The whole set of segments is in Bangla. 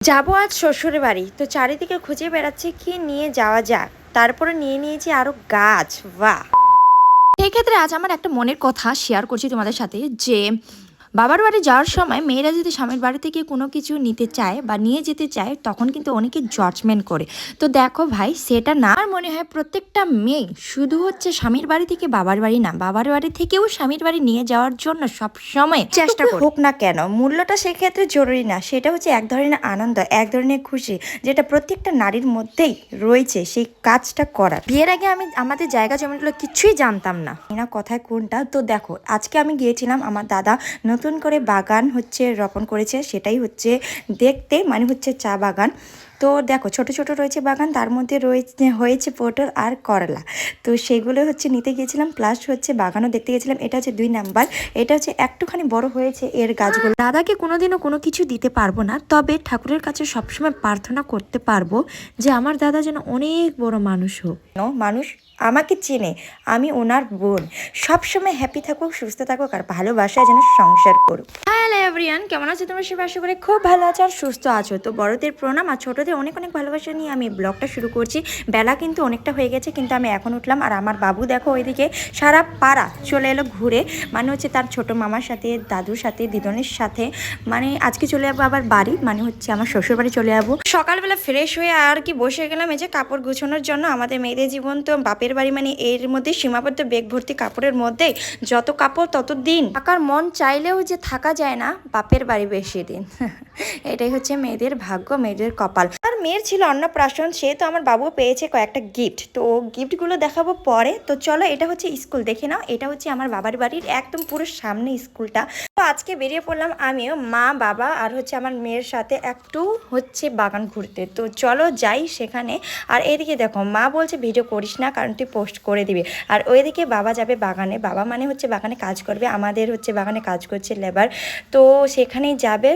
যাবো আজ শ্বশুরের বাড়ি, তো চারিদিকে খুঁজে বেড়াচ্ছি কি নিয়ে যাওয়া যাক। তারপরে নিয়ে নিয়েছি আরো গাছ। বাহ! সেই ক্ষেত্রে আজ আমার একটা মনের কথা শেয়ার করছি তোমাদের সাথে যে বাবার বাড়ি যাওয়ার সময় মেয়েরা যদি স্বামীর বাড়ি থেকে কোনো কিছু নিতে চায় বা নিয়ে যেতে চায় তখন কিন্তু অনেকে জাজমেন্ট করে। তো দেখো ভাই, সেটা না, আমার মনে হয় প্রত্যেকটা মেয়ে শুধু হচ্ছে স্বামীর বাড়ি থেকে বাবার বাড়ি না, বাবার বাড়ি থেকেও স্বামীর বাড়ি নিয়ে যাওয়ার জন্য সব সময় চেষ্টা হোক না কেন, মূল্যটা সেক্ষেত্রে জরুরি না, সেটা হচ্ছে এক ধরনের আনন্দ, এক ধরনের খুশি, যেটা প্রত্যেকটা নারীর মধ্যেই রয়েছে সেই কাজটা করার। বিয়ের আগে আমি আমাদের জায়গা জমিগুলো কিছুই জানতাম না, না কথায় কোনটা। তো দেখো, আজকে আমি গিয়েছিলাম, আমার দাদা নতুন করে বাগান হচ্ছে রোপণ করেছে, সেটাই হচ্ছে দেখতে, মানে হচ্ছে চা বাগান। তো দেখো ছোট ছোট রয়েছে বাগান, তার মধ্যে হয়েছে পটল আর করলা। তো সেগুলো হচ্ছে নিতে গিয়েছিলাম, প্লাস হচ্ছে বাগানও দেখতে গেছিলাম। এটা হচ্ছে 2 নাম্বার, এটা হচ্ছে একটুখানি বড় হয়েছে এর গাছগুলো। দাদাকে কোনোদিনও কোনো কিছু দিতে পারবো না, তবে ঠাকুরের কাছে সবসময় প্রার্থনা করতে পারবো যে আমার দাদা যেন অনেক বড় মানুষ হোক, মানুষ আমাকে চেনে, আমি ওনার বোন, সবসময় হ্যাপি থাকুক, সুস্থ থাকুক আর ভালোবাসায় যেন সংসার করুক। হ্যালো এভরিওয়ান, কেমন আছো তোমরা? সবাই আশা করি খুব ভালো আছো আর সুস্থ আছো। তো বড়দের প্রণাম আর ছোটদের অনেক অনেক ভালোবাসা নিয়ে আমি ব্লগটা শুরু করছি। বেলা কিন্তু অনেকটা হয়ে গেছে, কিন্তু আমি এখন উঠলাম। আর আমার বাবু দেখো ওইদিকে সারা পাড়া চলে এলো ঘুরে, মানে হচ্ছে তার ছোট মামার সাথে, দাদুর সাথে, দিদনের সাথে। মানে আজকে চলে যাবো আবার বাড়ি, মানে হচ্ছে আমার শ্বশুর বাড়ি চলে যাবো। সকালবেলা ফ্রেশ হয়ে আর কি বসে গেলাম এই যে কাপড় গুছানোর জন্য। আমাদের মেয়েদের জীবন তো বাপের বাড়ি মানে এর মধ্যে সীমাবদ্ধ, বেগ ভর্তি কাপড়ের মধ্যে, যত কাপড় তত দিন থাকার মন চাইলেও যে থাকা যায় না বাপের বাড়ি বেশি দিন। এটাই হচ্ছে মেয়েদের ভাগ্য, মেয়েদের কপাল। আর মেয়ের ছিল অন্নপ্রাশন, সে তো আমার বাবু পেয়েছে কয়েকটা গিফট, তো গিফটগুলো দেখাবো পরে। তো চলো, এটা হচ্ছে স্কুল, দেখে নাও। এটা হচ্ছে আমার বাবার বাড়ির একদম পুরো সামনে স্কুলটা। তো আজকে বেরিয়ে পড়লাম আমিও, মা, বাবা আর হচ্ছে আমার মেয়ের সাথে একটু হচ্ছে বাগান ঘুরতে। তো চলো যাই সেখানে। আর এদিকে দেখো, মা বলছে ভিডিও করিস না কারণ তুই পোস্ট করে দিবি। আর ওইদিকে বাবা যাবে বাগানে, বাবা মানে হচ্ছে বাগানে কাজ করবে, আমাদের হচ্ছে বাগানে কাজ করছে লেবার, তো সেখানেই যাবে,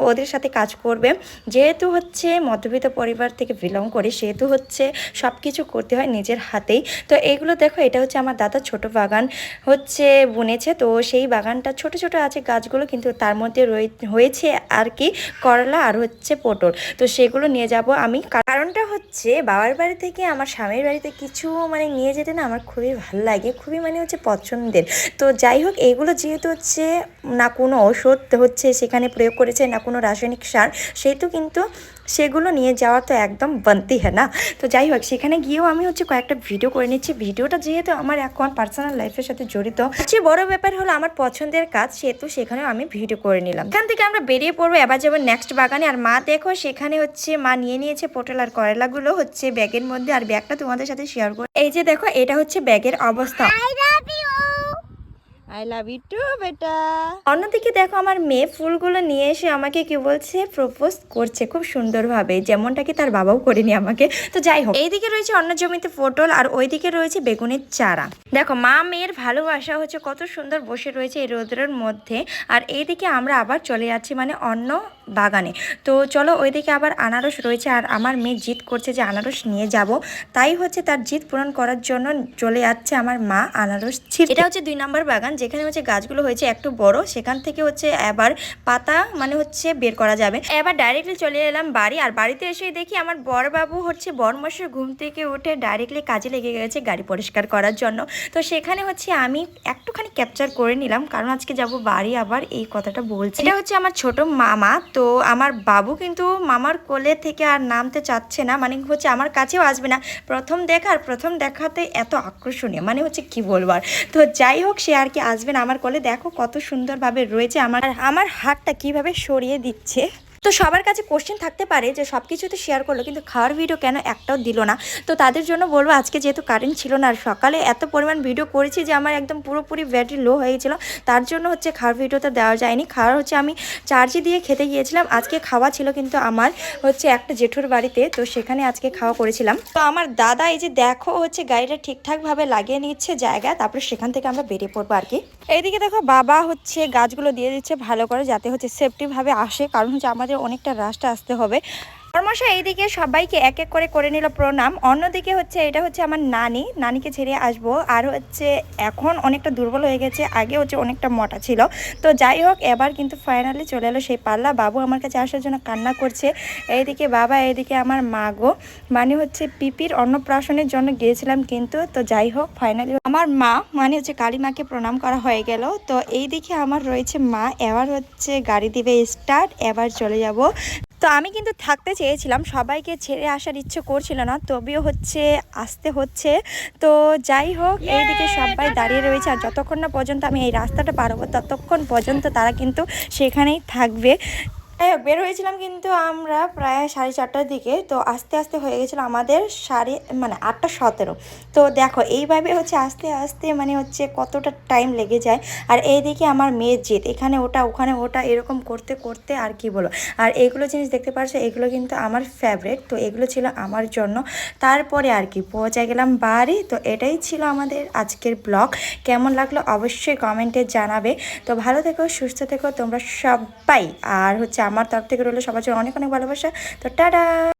ওদের সাথে কাজ করবে। যেহেতু হচ্ছে মধ্যবিত্ত পরিবার থেকে বিলং করে, সেহেতু হচ্ছে সব কিছু করতে হয় নিজের হাতেই। তো এইগুলো দেখো, এটা হচ্ছে আমার দাদা ছোট বাগান হচ্ছে বুনেছে। তো সেই বাগানটা ছোট ছোট আছে গাছগুলো, কিন্তু তার মধ্যে হয়েছে আর কি করলা আর হচ্ছে পটল। তো সেগুলো নিয়ে যাব আমি, কারণটা হচ্ছে বাবার বাড়ি থেকে আমার স্বামীর বাড়িতে কিছু মানে নিয়ে যেতে না আমার খুবই ভালো লাগে, খুবই মানে হচ্ছে পছন্দের। তো যাই হোক, এগুলো যেহেতু হচ্ছে না কোনো ওষুধ হচ্ছে সেখানে প্রয়োগ করেছে, না কোনো রাসায়নিক সার, সেহেতু কিন্তু সেগুলো নিয়ে যাওয়া তো একদম বানতি হ্যাঁ না। তো যাই হোক, সেখানে গিয়েও আমি হচ্ছে কয়েকটা ভিডিও করে নিচ্ছি। ভিডিওটা যেহেতু আমার এখন পার্সোনাল লাইফের সাথে জড়িত, সবচেয়ে বড় ব্যাপার হলো আমার পছন্দের কাজ, সেহেতু সেখানেও আমি ভিডিও করে নিলাম। এখান থেকে আমরা বেরিয়ে পড়বো, এবার যাবো নেক্সট বাগানে। আর মা দেখো সেখানে হচ্ছে মা নিয়ে নিয়েছে পটল আর করলাগুলো হচ্ছে ব্যাগের মধ্যে। আর ব্যাগটা তোমাদের সাথে শেয়ার করো। এই যে দেখো, এটা হচ্ছে ব্যাগের অবস্থা। আই লাভ ইউ টু বেটা। অন্যদিকে দেখো, আমার মেয়ে ফুলগুলো নিয়ে এসে আমাকে কি বলছে, প্রপোজ করছে খুব সুন্দরভাবে, যেমনটা কি তার বাবাও করেনি আমাকে। তো যাই হোক, এইদিকে রয়েছে অন্য জমিতে পটল আর ওইদিকে রয়েছে বেগুনের চারা। দেখো মা মেয়ের ভালোবাসা হচ্ছে কত সুন্দর বসে রয়েছে এই রোদের মধ্যে। আর এইদিকে আমরা আবার চলে যাচ্ছি মানে অন্য বাগানে। তো চলো, ওইদিকে আবার আনারস রয়েছে, আর আমার মেয়ে জিদ করছে যে আনারস নিয়ে যাব, তাই হচ্ছে তার জিদ পূরণ করার জন্য চলে যাচ্ছে আমার মা আনারস ছিঁড়তে। এটা হচ্ছে 2 নম্বর বাগান, যেখানে হচ্ছে গাছগুলো হয়েছে একটু বড়, সেখান থেকে হচ্ছে এবার পাতা মানে হচ্ছে বের করা যাবে। এবার ডাইরেক্টলি চলে এলাম বাড়ি। আর বাড়িতে এসে দেখি আমার বড়বাবু হচ্ছে বড়মশাই ঘুম থেকে উঠে ডাইরেক্টলি কাজে লেগে গেছে গাড়ি পরিষ্কার করার জন্য। তো সেখানে হচ্ছে আমি একটুখানি ক্যাপচার করে নিলাম, কারণ আজকে যাব বাড়ি, আবার এই কথাটা বলছি। এটা হচ্ছে আমার ছোট মামা। তো আমার বাবু কিন্তু মামার কোলে থেকে আর নামতে চাচ্ছে না, মানে হচ্ছে আমার কাছেও আসবে না। প্রথম দেখাতে এত আকর্ষণীয়, মানে হচ্ছে কি বলবার। তো যাই হোক, সে আর কি আসবে না আমার কোলে। দেখো কত সুন্দরভাবে রয়েছে, আমার হাতটা কিভাবে সরিয়ে দিচ্ছে। তো সবার কাছে কোশ্চেন থাকতে পারে যে সব কিছু তো শেয়ার করলো, কিন্তু খাওয়ার ভিডিও কেন একটাও দিল না। তো তাদের জন্য বলবো, আজকে যেহেতু কারেন্ট ছিল না, আর সকালে এত পরিমাণ ভিডিও করেছি যে আমার একদম পুরোপুরি ব্যাটারি লো হয়ে গেছিলো, তার জন্য হচ্ছে খাওয়ার ভিডিওটা দেওয়া যায়নি। খাওয়ার হচ্ছে আমি চার্জে দিয়ে খেতে গিয়েছিলাম। আজকে খাওয়া ছিল কিন্তু আমার হচ্ছে একটা জেঠুর বাড়িতে, তো সেখানে আজকে খাওয়া করেছিলাম। তো আমার দাদা এই যে দেখো হচ্ছে গাড়িটা ঠিকঠাকভাবে লাগিয়ে নিচ্ছে জায়গা, তারপরে সেখান থেকে আমরা বেরিয়ে পড়বো আর কি। এইদিকে দেখো, বাবা হচ্ছে গাছগুলো দিয়ে দিচ্ছে ভালো করে, যাতে হচ্ছে সেফটিভাবে আসে, কারণ হচ্ছে আমাদের অনেকটা রাস্তা আসতে হবে। কর্মশা এইদিকে সবাইকে এক এক করে নিল প্রণাম। অন্যদিকে হচ্ছে এটা হচ্ছে আমার নানিকে ছেড়ে আসবো। আর হচ্ছে এখন অনেকটা দুর্বল হয়ে গেছে, আগে হচ্ছে অনেকটা মোটা ছিল। তো যাই হোক এবার কিন্তু ফাইনালি চলে এলো সেই পাল্লা। বাবু আমার কাছে আসার জন্য কান্না করছে, এইদিকে বাবা এইদিকে আমার মা গো। মানে হচ্ছে পিপির অন্নপ্রাশনের জন্য গিয়েছিলাম কিন্তু। তো যাই হোক ফাইনালি আমার মা মানে হচ্ছে কালী মাকে প্রণাম করা হয়ে গেল। তো এইদিকে আমার রয়েছে মা, এবার হচ্ছে গাড়ি দিবে স্টার্ট, এবার চলে যাব। তো আমি কিন্তু থাকতে চেয়েছিলাম, সবাইকে ছেড়ে আসার ইচ্ছে করছিল না, তবেও হচ্ছে আসতে হচ্ছে। তো যাই হোক এইদিকে সবাই দাঁড়িয়ে রয়েছে, আর যতক্ষণ না পর্যন্ত আমি এই রাস্তাটা পার হবো ততক্ষণ পর্যন্ত তারা কিন্তু সেখানেই থাকবে। বের হয়েছিলাম কিন্তু আমরা প্রায় 4:30টার দিকে। তো আস্তে আস্তে হয়ে গেছিলো আমাদের 8:17। তো দেখো এইভাবে হচ্ছে আস্তে আস্তে মানে হচ্ছে কতটা টাইম লেগে যায়। আর এইদিকে আমার মেয়ের জেদ, এখানে ওটা ওখানে ওটা এরকম করতে করতে আর কি বলো। আর এইগুলো জিনিস দেখতে পাচ্ছ, এগুলো কিন্তু আমার ফেভারিট। তো এগুলো ছিল আমার জন্য। তারপরে আর কি পৌঁছে গেলাম বাড়ি। তো এটাই ছিল আমাদের আজকের ব্লগ। কেমন লাগলো অবশ্যই কমেন্টে জানাবে। তো ভালো থেকো, সুস্থ থেকো তোমরা সবাই। আর হচ্ছে আমার তরফ থেকে রইলো সবার জন্য অনেক অনেক ভালোবাসা। তো টাটা।